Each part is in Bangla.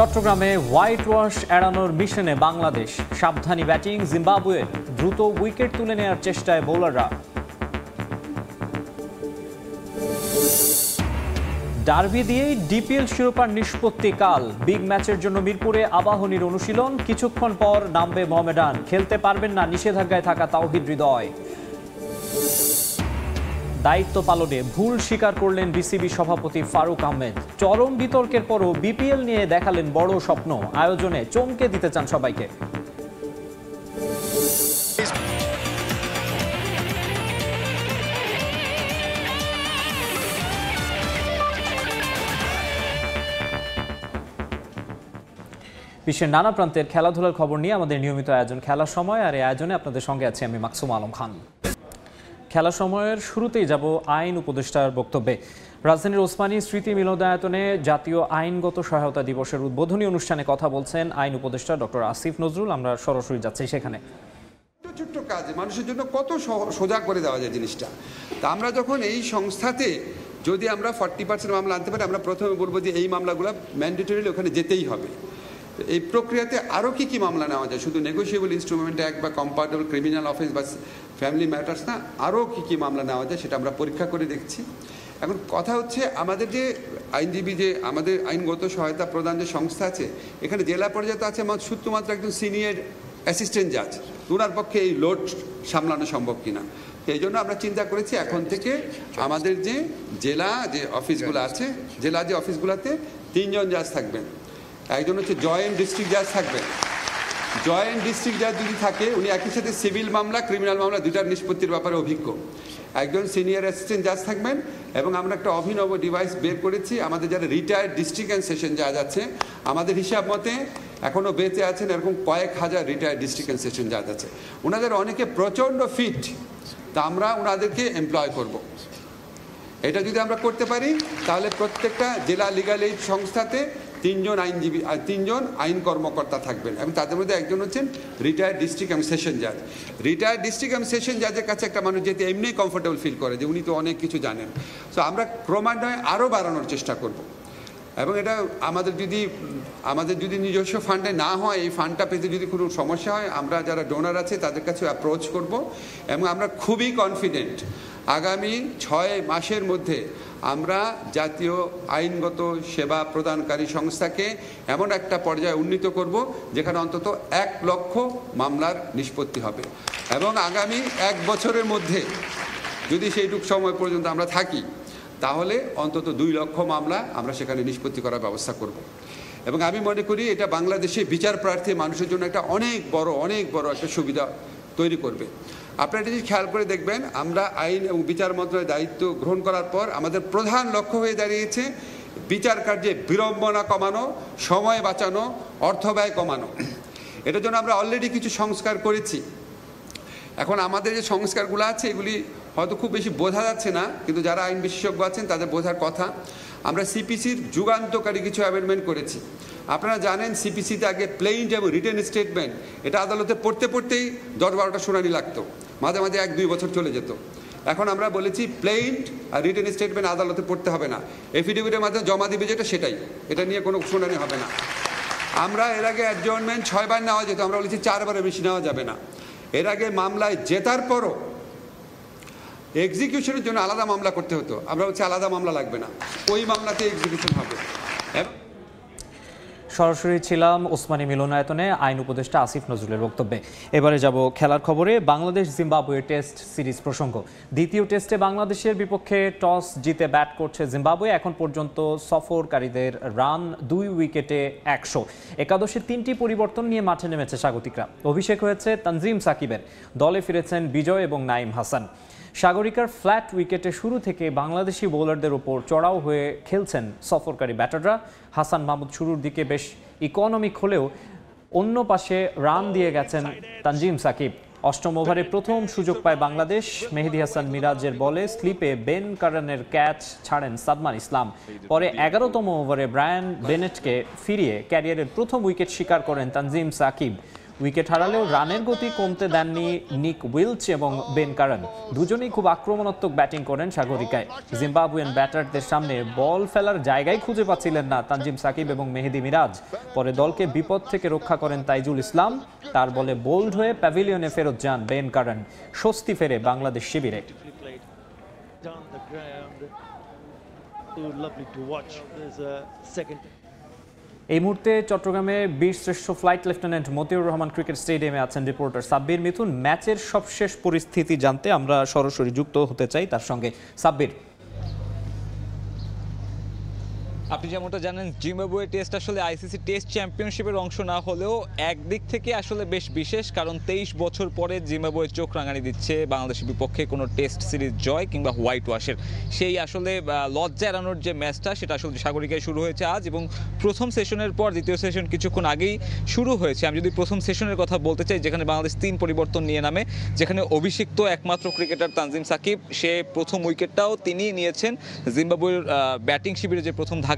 চট্টগ্রামে হোয়াইট ওয়াশ এড়ানোর মিশনে বাংলাদেশ, সাবধানী ব্যাটিং জিম্বাবুয়ে, দ্রুত উইকেট তুলে নেওয়ার চেষ্টায় বোলাররা। ডার্বি দিয়েই ডিপিএল শিরোপার নিষ্পত্তি কাল, বিগ ম্যাচের জন্য মিরপুরে আবাহনীর অনুশীলন, কিছুক্ষণ পর নামবে মোহামেডান, খেলতে পারবেন না নিষেধাজ্ঞায় থাকা তাওহিদ হৃদয়। দায়িত্ব পালনে ভুল স্বীকার করলেন বিসিবি সভাপতি ফারুক আহমেদ, চরম বিতর্কের পরও বিপিএল নিয়ে দেখালেন বড় স্বপ্ন, আয়োজনে চমকে দিতে চান সবাইকে। বিশ্বের নানা প্রান্তের খেলাধুলার খবর নিয়ে আমাদের নিয়মিত আয়োজন খেলার সময়, আর এই আয়োজনে আপনাদের সঙ্গে আছি আমি মাকসুম আলম খান। খেলার সময়ের শুরুতেই যাব আইন উপদেষ্টার বক্তব্যে। রাজধানীর ওসমানী স্মৃতি মিলনায়তনে জাতীয় আইনগত সহায়তা দিবসের উদ্বোধনী অনুষ্ঠানে কথা বলছেন আইন উপদেষ্টা ডক্টর আসিফ নজরুল। আমরা সরাসরি যাচ্ছি সেখানে। ছোট্ট কাজ মানুষের জন্য কত সোজা করে দেওয়া যায় জিনিসটা। তা আমরা যখন এই সংস্থাতে যদি আমরা 40% মামলা আনতে পারি, আমরা প্রথমে বলবো যে এই মামলাগুলো ম্যান্ডেটরিলি ওখানে যেতেই হবে। এই প্রক্রিয়াতে আরও কী কী মামলা নেওয়া যায়, শুধু নেগোশিয়েবল ইনস্ট্রুমেন্ট অ্যাক্ট বা কম্পারেবল ক্রিমিনাল অফেন্স বা ফ্যামিলি ম্যাটার্স না, আরও কী কী মামলা নেওয়া যায় সেটা আমরা পরীক্ষা করে দেখছি। এখন কথা হচ্ছে আমাদের যে আইনজীবী, যে আমাদের আইনগত সহায়তা প্রদান যে সংস্থা আছে, এখানে জেলা পর্যায়ে তো আছে শুধুমাত্র একজন সিনিয়র অ্যাসিস্ট্যান্ট জাজ, ওনার পক্ষে এই লোড সামলানো সম্ভব কিনা। এই জন্য আমরা চিন্তা করেছি এখন থেকে আমাদের যে জেলা যে অফিসগুলো আছে, জেলা যে অফিসগুলোতে 3 জন জাজ থাকবেন। একজন হচ্ছে জয়েন্ট ডিস্ট্রিক্ট জাজ থাকবেন। জয়েন্ট ডিস্ট্রিক্ট জাজ যদি থাকে, উনি একই সাথে সিভিল মামলা ক্রিমিনাল মামলা দুটার নিষ্পত্তির ব্যাপারে অভিজ্ঞ। একজন সিনিয়র অ্যাসিস্ট্যান্ট জাজ থাকবেন। এবং আমরা একটা অভিনব ডিভাইস বের করেছি, আমাদের যারা রিটায়ার্ড ডিস্ট্রিক্ট অ্যান্ড সেশন জাজ আছে, আমাদের হিসাব মতে এখনও বেঁচে আছেন এরকম কয়েক হাজার রিটায়ার্ড ডিস্ট্রিক্ট অ্যান্ড সেশন জাজ আছে। ওনাদের অনেকে প্রচণ্ড ফিট, তা আমরা ওনাদেরকে এমপ্লয় করব। এটা যদি আমরা করতে পারি তাহলে প্রত্যেকটা জেলা লিগাল এইড সংস্থাতে 3 জন আইনজীবী আর 3 জন আইন কর্মকর্তা থাকবেন, এবং তাদের মধ্যে একজন হচ্ছেন রিটায়ার্ড ডিস্ট্রিক্ট এবং সেশন জাজ। রিটায়ার্ড ডিস্ট্রিক্ট এবং সেশন জাজের কাছে একটা মানুষ যেতে এমনি কমফোর্টেবল ফিল করে যে উনি তো অনেক কিছু জানেন। সো আমরা ক্রমান্বয়ে আরও বাড়ানোর চেষ্টা করব। এবং এটা আমাদের যদি নিজস্ব ফান্ডে না হয়, এই ফান্ডটা পেতে যদি কোনো সমস্যা হয়, আমরা যারা ডোনার আছে তাদের কাছে অ্যাপ্রোচ করব। এবং আমরা খুবই কনফিডেন্ট আগামী 6 মাসের মধ্যে আমরা জাতীয় আইনগত সেবা প্রদানকারী সংস্থাকে এমন একটা পর্যায়ে উন্নীত করব যেখানে অন্তত 1 লক্ষ মামলার নিষ্পত্তি হবে। এবং আগামী 1 বছরের মধ্যে যদি সেইটুক সময় পর্যন্ত আমরা থাকি, তাহলে অন্তত 2 লক্ষ মামলা আমরা সেখানে নিষ্পত্তি করার ব্যবস্থা করব। এবং আমি মনে করি এটা বাংলাদেশে বিচার প্রার্থী মানুষের জন্য একটা অনেক বড় একটা সুবিধা তৈরি করবে। আপনারা যদি খেয়াল করে দেখবেন, আমরা আইন এবং বিচার মন্ত্রণালয়ের দায়িত্ব গ্রহণ করার পর আমাদের প্রধান লক্ষ্য হয়ে দাঁড়িয়েছে বিচার কার্যে বিড়ম্বনা কমানো, সময় বাঁচানো, অর্থ ব্যয় কমানো। এটার জন্য আমরা অলরেডি কিছু সংস্কার করেছি। এখন আমাদের যে সংস্কারগুলো আছে এগুলি হয়তো খুব বেশি বোঝা যাচ্ছে না, কিন্তু যারা আইন বিশেষজ্ঞ আছেন তাদের বোঝার কথা। আমরা সিপিসির যুগান্তকারী কিছু অ্যামেন্ডমেন্ট করেছি। আপনারা জানেন সিপিসিতে আগে প্লেইন্ট এবং রিটেন স্টেটমেন্ট এটা আদালতে পড়তেই 10-12টা শুনানি লাগতো, মাঝে মাঝে 1-2 বছর চলে যেত। এখন আমরা বলেছি প্লেইন্ট আর রিটেন স্টেটমেন্ট আদালতে পড়তে হবে না, এফিডেভিটের মাধ্যমে জমা দিবে যেটা সেটাই, এটা নিয়ে কোনো শুনানি হবে না। আমরা এর আগে অ্যাডজর্নমেন্ট 6 বার নেওয়া যেত, আমরা বলেছি 4 বারের বেশি নেওয়া যাবে না। এর আগে মামলায় জেতার পরও এক্সিকিউশনের জন্য আলাদা মামলা করতে হতো, আমরা বলছি আলাদা মামলা লাগবে না, ওই মামলাতে এক্সিকিউশন হবে। সরাসরি ছিলাম ওসমানী মিলনায়তনে আইন উপদেষ্টা আসিফ নজরুলের বক্তব্যে। এবারে যাব খেলার খবরে। বাংলাদেশ জিম্বাবুয়ে টেস্ট সিরিজ প্রসঙ্গ। দ্বিতীয় টেস্টে বাংলাদেশের বিপক্ষে টস জিতে ব্যাট করছে জিম্বাবুয়ে। এখন পর্যন্ত সফরকারীদের রান 2 উইকেটে 100। একাদশে 3টি পরিবর্তন নিয়ে মাঠে নেমেছে স্বাগতিকরা। অভিষেক হয়েছে তানজিম সাকিবের, দলে ফিরেছেন বিজয় এবং নাইম হাসান। সাগরিকার ফ্ল্যাট উইকেটে শুরু থেকে বাংলাদেশি বোলারদের ওপর চড়াও হয়ে খেলছেন সফরকারী ব্যাটাররা। হাসান মাহমুদ শুরুর দিকে বেশ ইকোনমিক হলেও অন্য পাশে রান দিয়ে গেছেন তানজিম সাকিব। 8ম ওভারে প্রথম সুযোগ পায় বাংলাদেশ। মেহেদী হাসান মিরাজের বলে স্লিপে বেন কারানের ক্যাচ ছাড়েন সাদমান ইসলাম। পরে 11তম ওভারে ব্রায়ান বেনেটকে ফিরিয়ে ক্যারিয়ারের প্রথম উইকেট শিকার করেন তানজিম সাকিব। উইকেট হারালেও রানের গতি কমতে দেননি নিক উইলচ এবং বেন কারেন। দুজনেই খুব আক্রমণাত্মক ব্যাটিং করেন সাগরিকায়। জিম্বাবুয়েন ব্যাটারদের সামনে বল ফেলার জায়গায় খুঁজে পাচ্ছিলেন না তানজিম সাকিব এবং মেহেদী মিরাজ। পরে দলকে বিপদ থেকে রক্ষা করেন তাইজুল ইসলাম। তার বলে বোল্ড হয়ে প্যাভিলিয়নে ফেরত যান বেন কারেন। স্বস্তি ফেরে বাংলাদেশ শিবিরে। এই মুহূর্তে চট্টগ্রামে বীরশ্রেষ্ঠ flight lieutenant Motiur Rahman cricket স্টেডিয়ামে আছেন রিপোর্টার সাব্বির মিথুন। ম্যাচের সবশেষ পরিস্থিতি জানতে আমরা সরাসরি যুক্ত হতে চাই তার সঙ্গে। সাব্বির, আপনি যেমনটা জানেন, জিম্বাবুয়ে টেস্ট আসলে আইসিসি টেস্ট চ্যাম্পিয়নশিপের অংশ না হলেও একদিক থেকে আসলে বেশ বিশেষ, কারণ 23 বছর পরে জিম্বাবুয়ে চোখ রাঙানি দিচ্ছে বাংলাদেশের বিপক্ষে কোনো টেস্ট সিরিজ জয় কিংবা হোয়াইট ওয়াশের। সেই আসলে লজ্জা এড়ানোর যে ম্যাচটা সেটা আসলে সাগরিকায় শুরু হয়েছে আজ, এবং প্রথম সেশনের পর দ্বিতীয় সেশন কিছুক্ষণ আগেই শুরু হয়েছে। আমি যদি প্রথম সেশনের কথা বলতে চাই, যেখানে বাংলাদেশ 3 পরিবর্তন নিয়ে নামে, যেখানে অভিষিক্ত একমাত্র ক্রিকেটার তানজিম সাকিব, সে প্রথম উইকেটটাও তিনিই নিয়েছেন। জিম্বাবুয়ের ব্যাটিং শিবিরে যে প্রথম ধাক্কাটা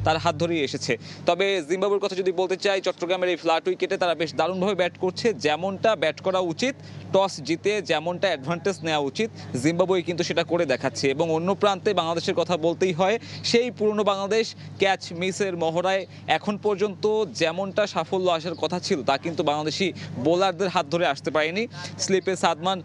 তার হাত ধরেই এসেছে। তবে জিম্বাবুয়ের কথা যদি বলতে চাই, চট্টগ্রামের এই ফ্ল্যাট উইকেটে তারা বেশ দারুণভাবে ব্যাট করছে। যেমনটা ব্যাট করা উচিত, টস জিতে যেমনটা অ্যাডভান্টেজ নেওয়া উচিত, জিম্বাবুয়ে কিন্তু সেটা করে দেখাচ্ছে। এবং অন্য প্রান্তে বাংলাদেশের কথা বলতেই হয়, সেই পুরনো বাংলাদেশ ক্যাচ মিসের মহড়ায় এখন পর্যন্ত যেমনটা সাফল্য আসার কথা ছিল তা কিন্তু বাংলাদেশি বোলারদের হাত ধরে আসতে পারেনি। স্লিপে সাদমান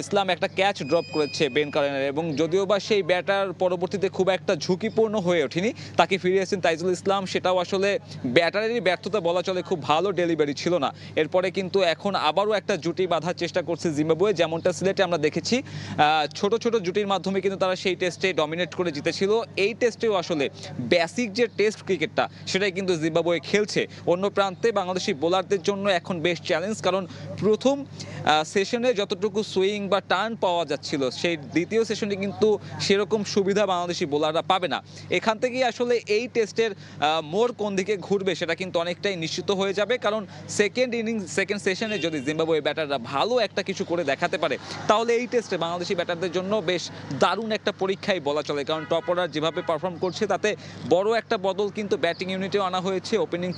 ইসলাম একটা ক্যাচ ড্রপ করেছে বেন কারেনের, এবং যদিও বা সেই ব্যাটার পরবর্তীতে খুব একটা ঝুঁকিপূর্ণ হয়ে ওঠেনি, তাকে ফিরিয়েছেন তাইজুল ইসলাম। সেটাও আসলে ব্যাটারেরই ব্যর্থতা বলা চলে, খুব ভালো ডেলিভারি ছিল না। এরপরে কিন্তু এখন আবারও একটা জুটি বাঁধার চেষ্টা করছে জিম্বাবুয়ে, যেমনটা সিলেটে আমরা দেখেছি। ছোট ছোট জুটির মাধ্যমে কিন্তু তারা সেই টেস্টে ডমিনেট করে জিতেছিল। এই টেস্টেও আসলে বেসিক যে টেস্ট ক্রিকেটটা সেটাই কিন্তু জিম্বাবুয়ে খেলছে। অন্য প্রান্তে বাংলাদেশি বোলারদের জন্য এখন বেশ চ্যালেঞ্জ, কারণ প্রথম সেশনে যতটুকু সুইং বা টার্ন পাওয়া যাচ্ছিল, সেই দ্বিতীয় সেশনে কিন্তু সেরকম সুবিধা বাংলাদেশি বোলাররা পাবে না। এখান থেকেই আসলে এই টেস্টের মোড় কোন দিকে ঘুরবে সেটা কিন্তু অনেকটাই নিশ্চিত হয়ে যাবে, কারণ সেকেন্ড সেশনে যদি জিম্বাবুয়ে ব্যাটাররা ভালো একটা কিছু করে দেখাতে পারে, তাহলে এই টেস্টে বাংলাদেশি ব্যাটারদের জন্য বেশ দারুণ একটা পরীক্ষাই বলা চলে। কারণ টপ অর্ডার যেভাবে পারফর্ম করছে, তাতে বড় একটা বদল কিন্তু ব্যাটিং ইউনিটেও আনা হয়েছে। ওপেনিং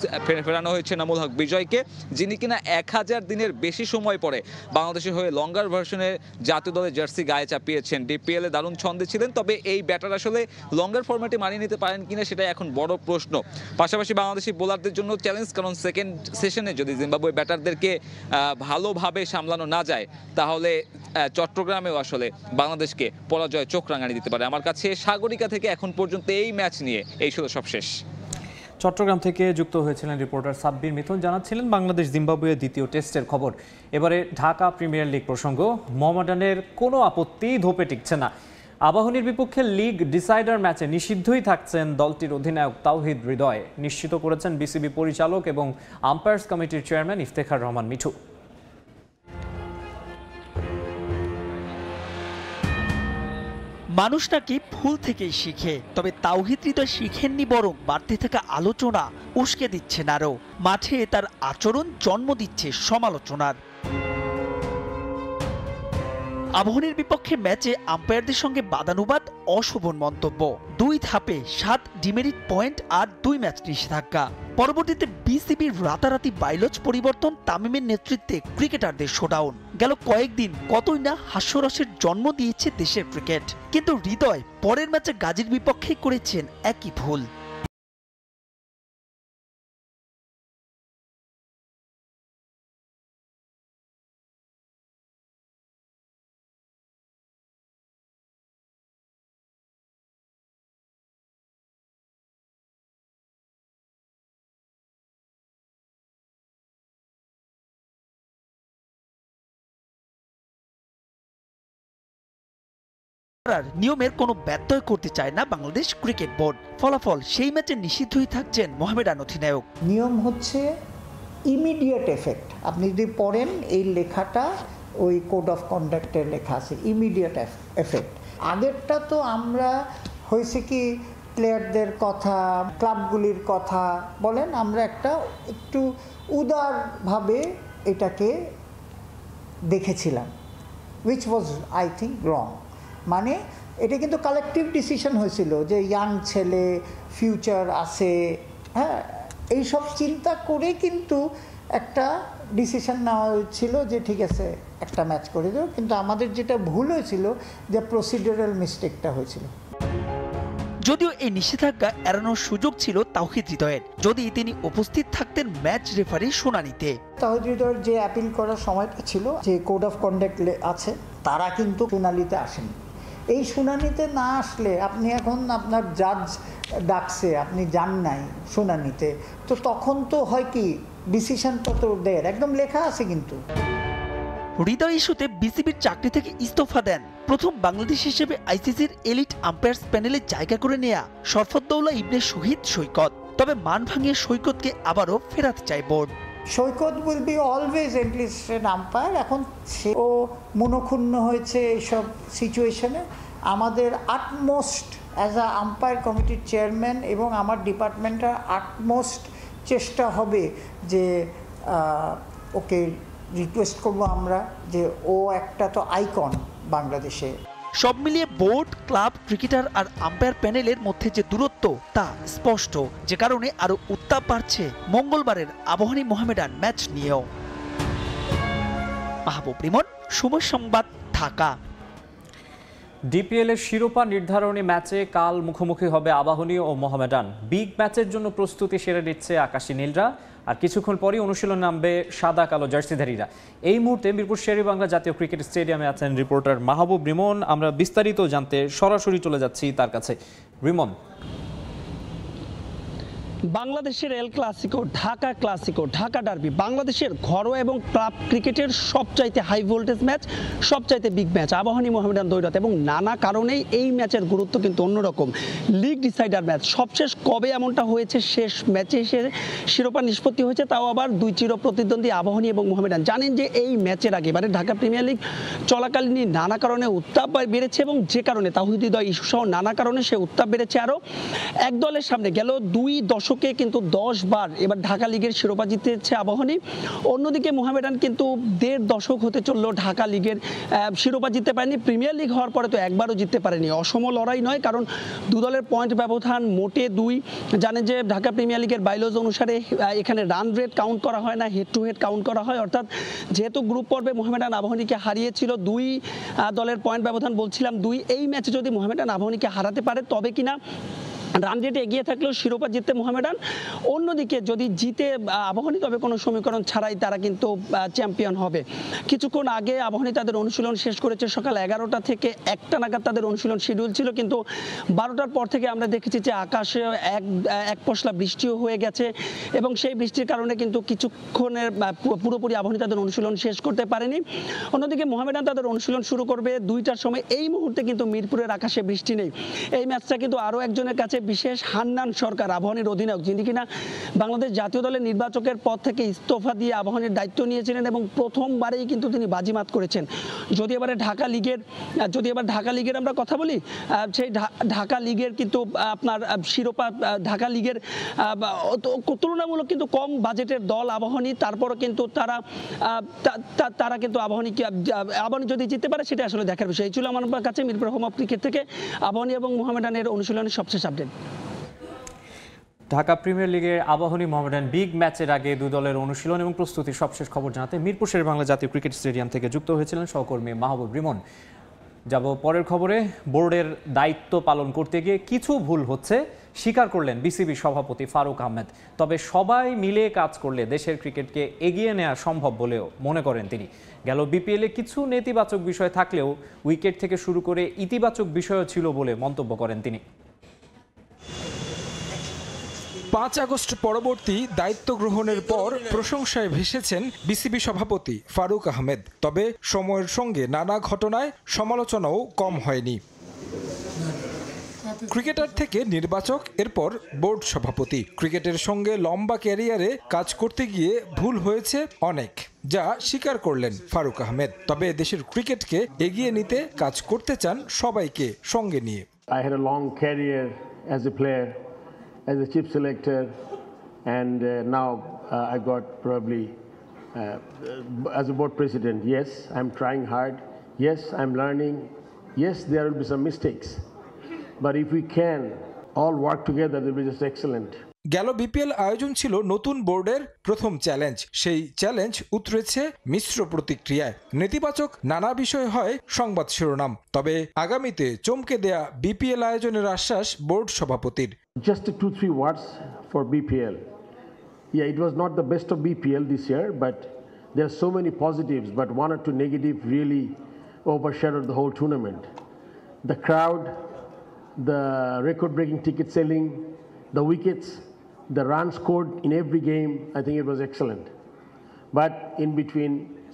ফেরানো হয়েছে নামুল হক বিজয়কে, যিনি কিনা 1000 দিনের বেশি সময় পরে বাংলাদেশের হয়ে লঙ্গার ভার্সনের জাতীয় দলের জার্সি গায়ে চাপিয়েছেন। ডিপিএল এ দারুণ ছন্দে ছিলেন, তবে এই ব্যাটার আসলে লঙ্গার ফরম্যাটে মানিয়ে নিতে পারেন কিনা সেটা এখন বড় প্রশ্ন। পাশাপাশি বাংলাদেশি বোলারদের জন্য চ্যালেঞ্জ, কারণ সেকেন্ড সেশনে যদি জিম্বাবুয়ে ব্যাটারদেরকে ভালোভাবে সামলানো না যায়, তাহলে চট্টগ্রামেও আসলে বাংলাদেশকে পরাজয় চোখ রাঙানি দিতে পারে। আমার কাছে সাগরিকা থেকে এখন পর্যন্ত এই ম্যাচ নিয়ে এই ছিল সবশেষ। চট্টগ্রাম থেকে যুক্ত হয়েছিলেন রিপোর্টার সাব্বির মিথুন, জানাচ্ছিলেন বাংলাদেশ জিম্বাবুয়ে দ্বিতীয় টেস্টের খবর। এবারে ঢাকা প্রিমিয়ার লিগ প্রসঙ্গ। মোহামেডানের কোনো আপত্তি ধোপে টিকছে না। আবাহনীর বিপক্ষে লিগ ডিসাইডার ম্যাচে নিষিদ্ধই থাকছেন দলটির অধিনায়ক তাওহিদ হৃদয়, নিশ্চিত করেছেন বিসিবি পরিচালক এবং আম্পায়ার্স কমিটির চেয়ারম্যান ইফতেখার রহমান মিঠু। মানুষ নাকি ভুল থেকেই শিখে, তবে তাওহিদ হৃদয় শিখেননি, বরং বাড়তে থাকা আলোচনা উস্কে দিচ্ছেন আরও। মাঠে তার আচরণ জন্ম দিচ্ছে সমালোচনার। আবাহনীর বিপক্ষে ম্যাচে আম্পায়ারদের সঙ্গে বাদানুবাদ, অশোভন মন্তব্য, 2 ধাপে 7 ডিমেরিট পয়েন্ট আর 2 ম্যাচ নিষেধাজ্ঞা। পরবর্তীতে বিসিবির রাতারাতি বাইলজ পরিবর্তন, তামিমের নেতৃত্বে ক্রিকেটারদের শোডাউন। গেল কয়েকদিন কতই না হাস্যরসের জন্ম দিয়েছে দেশের ক্রিকেট, কিন্তু হৃদয় পরের ম্যাচে গাজীর বিপক্ষে করেছেন একই ভুল। নিয়মের কোনো ব্যত্যয় করতে চায় না বাংলাদেশ ক্রিকেট বোর্ড। ফলাফল, সেই ম্যাচে নিষিদ্ধই থাকছেন মোহামেডান অধিনায়ক। নিয়ম হচ্ছে ইমিডিয়েট এফেক্ট। আপনি যদি পড়েন এই লেখাটা, ওই কোড অফ কন্ডাক্টের লেখা আছে ইমিডিয়েট এফেক্ট। আগেরটা তো আমরা হয়েছে কি, প্লেয়ারদের কথা, ক্লাবগুলির কথা বলেন, আমরা একটু উদারভাবে এটাকে দেখেছিলাম, উইচ ওয়াজ আই থিঙ্ক রং। মানে এটা কিন্তু কালেকটিভ ডিসিশন হয়েছিল যে ইয়াং ছেলে, ফিউচার আছে, হ্যাঁ, এইসব চিন্তা করে কিন্তু একটা ডিসিশন নেওয়া ছিল যে ঠিক আছে একটা ম্যাচ করে দেবো, কিন্তু আমাদের যেটা ভুল হয়েছিল যে প্রসিডিউরাল মিস্টেকটা হয়েছিল। যদিও এই নিষেধাজ্ঞা এড়ানোর সুযোগ ছিল তাওহিদ হৃদয়ের, যদি তিনি উপস্থিত থাকতেন ম্যাচ রেফারির শুনানিতে। তাওহিদ হৃদয়ের যে অ্যাপিল করার সময়টা ছিল, যে কোড অফ কন্ডাক্ট আছে, তারা কিন্তু শুনানিতে আসেনি। এই শুনানিতে না আসলে আপনি এখন আপনার জাজ ডাকছে, আপনি যান নাই শুনানিতে, তো তখন তো হয় কি ডিসিশনটা তো দেয় একদম লেখা আছে। কিন্তু হৃদয় ইস্যুতে বিসিবির চাকরি থেকে ইস্তফা দেন প্রথম বাংলাদেশ হিসেবে আইসিসির এলিট আম্পায়ার্স প্যানেলে জায়গা করে নেয়া শরফুদ্দৌলা ইবনে শহীদ সৈকত। তবে মান ভাঙিয়ে সৈকতকে আবারও ফেরাতে চায় board. Saikat will be always enlisted umpire. এখন সেও মনক্ষুণ্ণ হয়েছে এইসব সিচুয়েশনে। আমাদের আটমোস্ট অ্যাজ আ আম্পায়ার কমিটির চেয়ারম্যান এবং আমার ডিপার্টমেন্টের আটমোস্ট চেষ্টা হবে যে ওকে রিকোয়েস্ট করবো আমরা যে ও একটা তো আইকন বাংলাদেশে। সব মিলিয়ে বোর্ড, ক্লাব, ক্রিকেটার আর আম্পায়ার প্যানেলের মধ্যে যে দূরত্ব তা স্পষ্ট, যে কারণে আরো উত্তাপ বাড়ছে মঙ্গলবারের আবাহনী মোহামেডান ম্যাচ নিয়েও। মাহবুব রিমন, সময় সংবাদ, ঢাকা। ডিপিএল এর শিরোপা নির্ধারণী ম্যাচে কাল মুখোমুখি হবে আবাহনী ও মোহামেডান। বিগ ম্যাচের জন্য প্রস্তুতি সেরে নিচ্ছে আকাশী নীলরা, আর কিছুক্ষণ পরই অনুশীলন নামবে সাদা কালো জার্সিধারীরা। এই মুহূর্তে মিরপুর শেরেবাংলা জাতীয় ক্রিকেট স্টেডিয়ামে আছেন রিপোর্টার মাহবুব রিমন। আমরা বিস্তারিত জানতে সরাসরি চলে যাচ্ছি তার কাছে। রিমন, বাংলাদেশের এল ক্লাসিকো, ঢাকা ডার্বি, বাংলাদেশের ঘরোয়া এবং ক্লাব ক্রিকেটের সবচাইতে হাই ভোল্টেজ ম্যাচ, সবচাইতে বিগ ম্যাচ আবাহনী মোহামেডান দ্বৈরথ, এবং নানা কারণেই এই ম্যাচের গুরুত্ব কিন্তু অন্যরকম। লিগ ডিসাইডার ম্যাচ, সবশেষ কবে এমনটা হয়েছে, শেষ ম্যাচে এসে শিরোপা নিষ্পত্তি হয়েছে, তাও আবার দুই চির প্রতিদ্বন্দ্বী আবাহনী এবং মোহামেডান। জানেন যে এই ম্যাচের আগে এবারে ঢাকা প্রিমিয়ার লিগ চলাকালীনই নানা কারণে উত্তাপ বেড়েছে, এবং যে কারণে তাওহিদ হৃদয় ইস্যু সহ নানা কারণে সে উত্তাপ বেড়েছে আরও। এক দলের সামনে গেল 2 দশকে কিন্তু 10 বার এবার ঢাকা লিগের শিরোপা জিতেছে আবাহনী। অন্যদিকে মোহামেডান কিন্তু 1.5 দশক হতে চললো ঢাকা লিগের শিরোপা জিততে পারেনি। প্রিমিয়ার লিগ হওয়ার পরে তো একবারও জিততে পারেনি। অসম লড়াই নয়, কারণ দু দলের পয়েন্ট ব্যবধান মোটে 2। জানেন যে ঢাকা প্রিমিয়ার লিগের বাইলজ অনুসারে এখানে রান রেট কাউন্ট করা হয় না, হেড টু হেড কাউন্ট করা হয়। অর্থাৎ যেহেতু গ্রুপ পর্বে মোহামেডান আবাহনীকে হারিয়েছিল, 2 দলের পয়েন্ট ব্যবধান বলছিলাম 2, এই ম্যাচে যদি মোহামেডান আবাহনীকে হারাতে পারে তবে কিনা রান রেটে এগিয়ে থাকলেও শিরোপা জিততে মোহামেডান। অন্যদিকে যদি জিতে আবাহনী তবে কোনো সমীকরণ ছাড়াই তারা কিন্তু চ্যাম্পিয়ন হবে। কিছুক্ষণ আগে আবাহনী তাদের অনুশীলন শেষ করেছে, সকাল 11টা থেকে 1টা নাগাদ তাদের অনুশীলন শিডিউল ছিল, কিন্তু 12টার পর থেকে আমরা দেখেছি যে আকাশে এক পশলা বৃষ্টিও হয়ে গেছে, এবং সেই বৃষ্টির কারণে কিন্তু কিছুক্ষণের পুরোপুরি আবাহনী তাদের অনুশীলন শেষ করতে পারেনি। অন্যদিকে মোহামেডান তাদের অনুশীলন শুরু করবে 2টার সময়। এই মুহূর্তে কিন্তু মিরপুরের আকাশে বৃষ্টি নেই। এই ম্যাচটা কিন্তু আরও একজনের কাছে বিশেষ, হান্নান সরকার, আবাহনীর অধিনায়ক, যিনি কিনা বাংলাদেশ জাতীয় দলের নির্বাচকের পদ থেকে ইস্তফা দিয়ে আবাহনীর দায়িত্ব নিয়েছিলেন, এবং প্রথমবারেই কিন্তু তিনি বাজিমাত করেছেন। যদি এবার ঢাকা লিগের আমরা কথা বলি, সেই ঢাকা লিগের কিন্তু আপনার শিরোপা, ঢাকা লিগের তুলনামূলক কিন্তু কম বাজেটের দল আবাহনী, তারপরও কিন্তু তারা কিন্তু আবাহনী যদি জিততে পারে সেটা আসলে দেখার বিষয়। এই ছিল আমার কাছে মিরপুর হোম অফ ক্রিকেট থেকে আবাহনী এবং মোহামেডানের অনুশীলনের সবশেষ আপডেট। ঢাকা প্রিমিয়ার লিগের আবাহনী মোহামেডান বিগ ম্যাচের আগে 2 দলের অনুশীলন এবং প্রস্তুতির সবশেষ খবর জানাতে মিরপুর শেরেবাংলা জাতীয় ক্রিকেট স্টেডিয়াম থেকে যুক্ত হয়েছিলেন সহকর্মী মাহবুব রিমন। যাব পরের খবরে। বোর্ডের দায়িত্ব পালন করতে গিয়ে কিছু ভুল হচ্ছে স্বীকার করলেন বিসিবি সভাপতি ফারুক আহমেদ। তবে সবাই মিলে কাজ করলে দেশের ক্রিকেটকে এগিয়ে নেওয়া সম্ভব বলেও মনে করেন তিনি। গেল বিপিএলে কিছু নেতিবাচক বিষয় থাকলেও উইকেট থেকে শুরু করে ইতিবাচক বিষয়ও ছিল বলে মন্তব্য করেন তিনি। 5 আগস্ট পরবর্তী দায়িত্ব গ্রহণের পর প্রশংসায় ভেসেছেন বিসিবি সভাপতি ফারুক আহমেদ। তবে সময়ের সঙ্গে নানা ঘটনায় সমালোচনাও কম হয়নি। ক্রিকেটার থেকে নির্বাচক, এরপর বোর্ড সভাপতি। ক্রিকেটের সঙ্গে লম্বা ক্যারিয়ারে কাজ করতে গিয়ে ভুল হয়েছে অনেক, যা স্বীকার করলেন ফারুক আহমেদ। তবে দেশের ক্রিকেটকে এগিয়ে নিতে কাজ করতে চান সবাইকে সঙ্গে নিয়ে। I had a long career as a player, as a chief selector, and now I got probably as a board president. Yes, I'm trying hard. Yes, I'm learning. Yes, there will be some mistakes. But if we can all work together, it will be just excellent. গেল বিপিএল আয়োজন ছিল নতুন বোর্ডের প্রথম চ্যালেঞ্জ। সেই চ্যালেঞ্জ উতরেছে মিশ্র প্রতিক্রিয়ায়। নেতিবাচক নানা বিষয় হয় সংবাদ শিরোনাম। তবে আগামীতে চমকে দেয়া বিপিএল আয়োজনের আশ্বাস বোর্ড সভাপতির। Just 2-3 words for BPL. Yeah, it was not the best of BPL this year, but there are so many positives, but one or two negative really overshadowed the whole tournament. The crowd, the record-breaking ticket selling, the wickets, the runs scored in every game, I think it was excellent. But in between,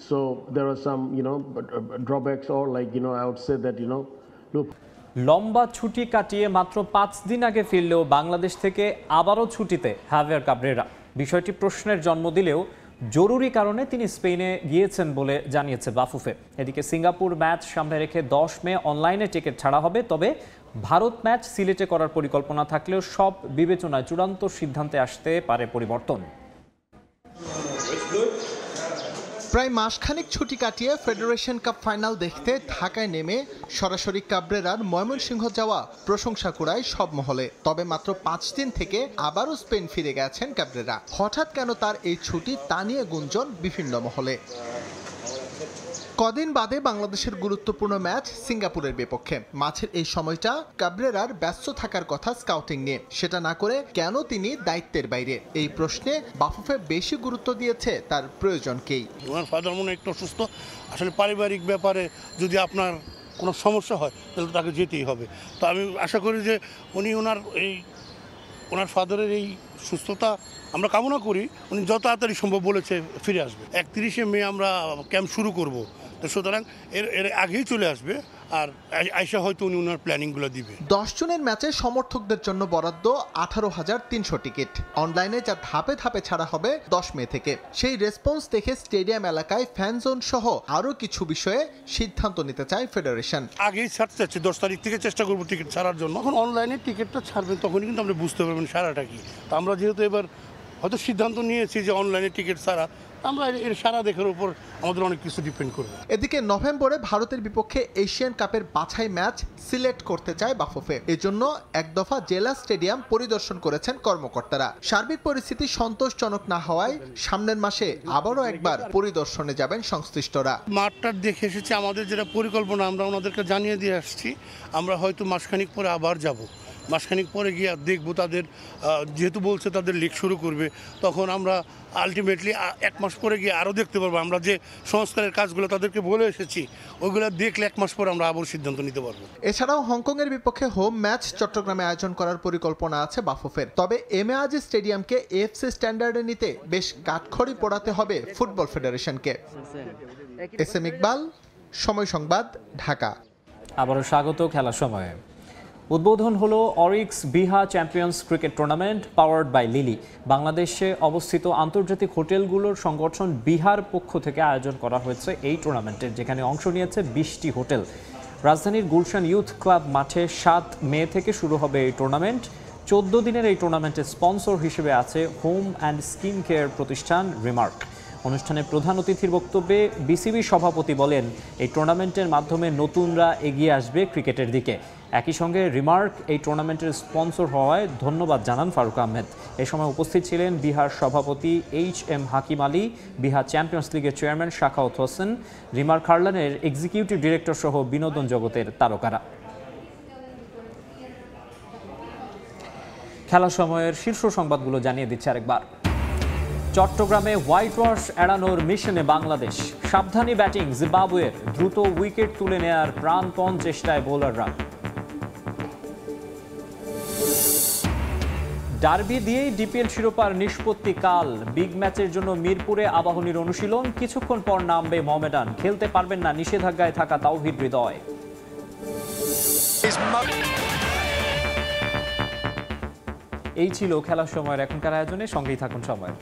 so there were some, drawbacks, or I would say that, look. লম্বা ছুটি কাটিয়ে মাত্র 5 দিন আগে ফিরলেও বাংলাদেশ থেকে আবারও ছুটিতে হাভিয়ার কাবরেরা। বিষয়টি প্রশ্নের জন্ম দিলেও জরুরি কারণে তিনি স্পেনে গিয়েছেন বলে জানিয়েছে বাফুফে। এদিকে সিঙ্গাপুর ম্যাচ সামনে রেখে 10 মে অনলাইনে টিকিট ছাড়া হবে। তবে ভারত ম্যাচ সিলেটে করার পরিকল্পনা থাকলেও সব বিবেচনায় চূড়ান্ত সিদ্ধান্তে আসতে পারে পরিবর্তন। প্রায় মাসখানেক ছুটি কাটিয়ে ফেডারেশন কাপ ফাইনাল দেখতে ঢাকায় নেমে সরাসরি কাবরেরার ময়মনসিংহ যাওয়া প্রশংসা কুড়ায় সব মহলে। তবে মাত্র 5 দিন থেকে আবারও স্পেন ফিরে গেছেন কাবরেরা। হঠাৎ কেন তার এই ছুটি তা নিয়ে গুঞ্জন বিভিন্ন মহলে। কদিন বাদে বাংলাদেশের গুরুত্বপূর্ণ ম্যাচ সিঙ্গাপুরের বিপক্ষে। মাঝের এই সময়টা কাবরেরার ব্যস্ত থাকার কথা স্কাউটিং নিয়ে, সেটা না করে কেন তিনি দায়িত্বের বাইরে? এই প্রশ্নে বাফুফে বেশি গুরুত্ব দিয়েছে তার প্রয়োজনকেই। ওনার ফাদার মনে একটু অসুস্থ, আসলে পারিবারিক ব্যাপারে যদি আপনার কোনো সমস্যা হয় তাহলে তাকে যেতেই হবে। তো আমি আশা করি যে উনি ওনার ফাদারের এই সুস্থতা আমরা কামনা করি, উনি যত তাড়াতাড়ি সম্ভব বলেছে ফিরে আসবে। 31শে মে আমরা ক্যাম্প শুরু করব, তো সুতরাং এর আগেই চলে আসবে। আর আয়শা হয়তো উনি ওনার প্ল্যানিংগুলো দিবে। 10 জনের ম্যাচে সমর্থকদের জন্য বরাদ্দ 18,300 টিকিট। অনলাইনে যা ধাপে ধাপে ছাড়া হবে 10 মে থেকে। সেই রেসপন্স দেখে স্টেডিয়াম এলাকায় ফ্যান জোন সহ আরও কিছু বিষয়ে সিদ্ধান্ত নিতে চায় ফেডারেশন। আগেই ছাড়তে চাচ্ছি, 10 তারিখ থেকে চেষ্টা করবো টিকিট ছাড়ার জন্য। এখন অনলাইনে টিকিটটা ছাড়বেন তখনই কিন্তু আমরা বুঝতে পারবেন সারাটা কি। তো আমরা যেহেতু এবার হয়তো সিদ্ধান্ত নিয়েছি যে অনলাইনে টিকিট ছাড়া, আমরা এর সারা দেখার উপর আমাদের অনেক কিছু ডিপেন্ড করবে। এদিকে নভেম্বরে ভারতের বিপক্ষে এশিয়ান কাপের বাছাই ম্যাচ সিলেক্ট করতে চায় বাফুফে। এজন্য এক দফা জেলা স্টেডিয়াম পরিদর্শন করেছেন কর্মকর্তারা। সার্বিক পরিস্থিতি সন্তোষজনক না হওয়ায় সামনের মাসে আবারও একবার পরিদর্শনে যাবেন সংশ্লিষ্টরা। মাঠটা দেখে এসেছে, আমাদের যেটা পরিকল্পনা আমরা ওনাদেরকে জানিয়ে দিয়ে আসছি। আমরা হয়তো মাসখানিক পরে আবার যাব, মাসখানিক পরে গিয়ে দেখবো তাদের, যেহেতু বলছে তাদের লিগ শুরু করবে, তখন আমরা আলটিমেটলি 1 মাস পরে গিয়ে আরও দেখতে পারবো। আমরা যে সংস্কারের কাজগুলো তাদেরকে বলে এসেছি ওইগুলো দেখলে 1 মাস পরে আমরা আবার সিদ্ধান্ত নিতে পারবো। এছাড়াও হংকংয়ের বিপক্ষে হোম ম্যাচ চট্টগ্রামে আয়োজন করার পরিকল্পনা আছে বাফুফের। তবে এমএআজি স্টেডিয়ামকে এএফসি স্ট্যান্ডার্ডে নিতে বেশ কাঠখড়ি পোড়াতে হবে ফুটবল ফেডারেশনকে। এসএম ইকবাল, সময় সংবাদ, ঢাকা। আবারও স্বাগত খেলার সময়ে। উদ্বোধন হলো অরিক্স বিহা champions cricket tournament powered by Lily. বাংলাদেশে অবস্থিত আন্তর্জাতিক হোটেলগুলোর সংগঠন বিহার পক্ষ থেকে আয়োজন করা হয়েছে এই টুর্নামেন্টের, যেখানে অংশ নিয়েছে 20টি হোটেল। রাজধানীর গুলশান ইউথ ক্লাব মাঠে 7 মে থেকে শুরু হবে এই টুর্নামেন্ট। 14 দিনের এই টুর্নামেন্টের স্পন্সর হিসেবে আছে হোম অ্যান্ড স্কিন কেয়ার প্রতিষ্ঠান রিমার্ক। অনুষ্ঠানে প্রধান অতিথির বক্তব্যে বিসিবি সভাপতি বলেন, এই টুর্নামেন্টের মাধ্যমে নতুনরা এগিয়ে আসবে ক্রিকেটের দিকে। একই সঙ্গে রিমার্ক এই টুর্নামেন্টের স্পন্সর হওয়ায় ধন্যবাদ জানান ফারুক আহমেদ। এ সময় উপস্থিত ছিলেন বিহার সভাপতি HM হাকিম আলী, বিহার চ্যাম্পিয়ন্স লিগের চেয়ারম্যান শাখাওয়াত হোসেন, রিমার্ক হারলানের এক্সিকিউটিভ ডিরেক্টর সহ বিনোদন জগতের তারকারা। খেলার সময়ের শীর্ষ সংবাদগুলো জানিয়ে দিচ্ছে আরেকবার। চট্টগ্রামে হোয়াইট ওয়াশ এড়ানোর মিশনে বাংলাদেশ। সাবধানী ব্যাটিং জিম্বাবুয়ের, দ্রুত উইকেট তুলে নেয়ার প্রাণপণ চেষ্টায় বোলাররা। ডার্বি দিয়েই ডিপিএল শিরোপার নিষ্পত্তি কাল। বিগ ম্যাচের জন্য মিরপুরে আবাহনীর অনুশীলন। কিছুক্ষণ পর নামবে মোহামেডান। খেলতে পারবেন না নিষেধাজ্ঞায় থাকা তাওহিদ হৃদয়। এই ছিল খেলার সময়ের এখনকার আয়োজনে। সঙ্গেই থাকুন সময়।